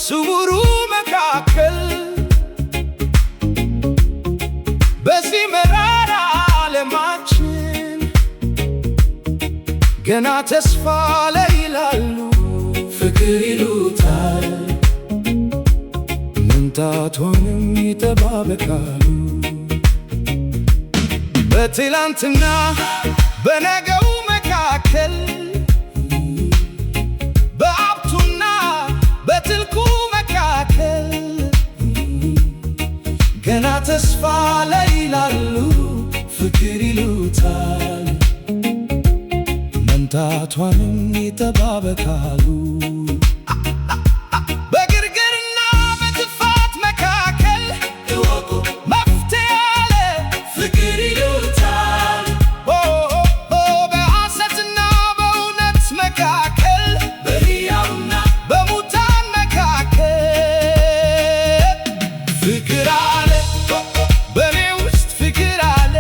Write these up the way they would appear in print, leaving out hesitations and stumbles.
ስውሩ መካከል በዚህ መራራ ዓለማችን ገና ተስፋ ላይ ይላሉ ፍቅር ይሉታል መምጣቷንም ይጠባበቃሉ። በትላንትና በነገው መካከል በሀብቱና በትልቁ መካከል ገና ተስፋ ላይ ይላሉ ፍቅር ይሉታል መምጣቷንም ይጠባበቃሉ። በግርግርና በጥፋት መካከል መፍትሄ አለ ፍቅር ይሉታል። በሐሰትና በእውነት መካከል በሕያውና በሙታን መካከል ፍቅር አለ በኔ ውስጥ ፍቅር አለ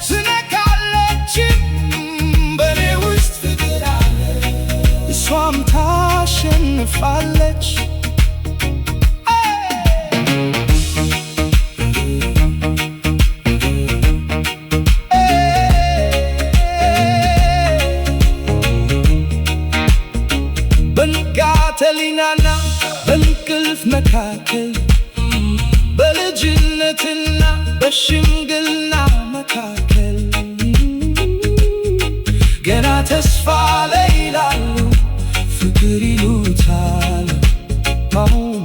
ትነካለችም በኔ ውስጥ ፍቅር አለ እሷም ታሸንፋለች። በንጋት ሕሊናና በእንቅልፍ መካከል በልጅነትና በሽምግልና መካከል ገና ተስፋ ላይ ይላሉ ፍቅር ይሉታል አሁን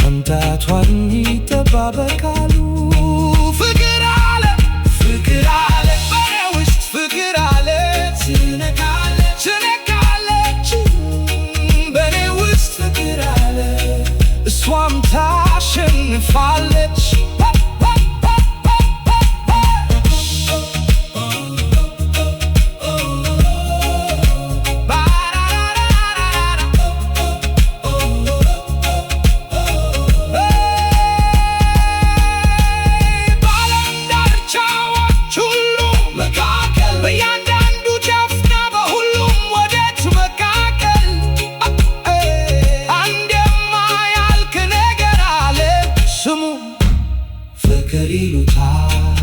መምጣቷን ይጠባበቃሉ። ፍቅር አለ በኔ ውስጥ ፍቅር አለ ትነካለች በኔ ውስጥ ፍቅር አለ እሷም ታሸንፋለች። በእያንዳንዱ ጫፍና በሁሉም ወዴት መካከል አንድ የማያልቅ ነገር አለ ስሙ ፍቅር ይሉታል።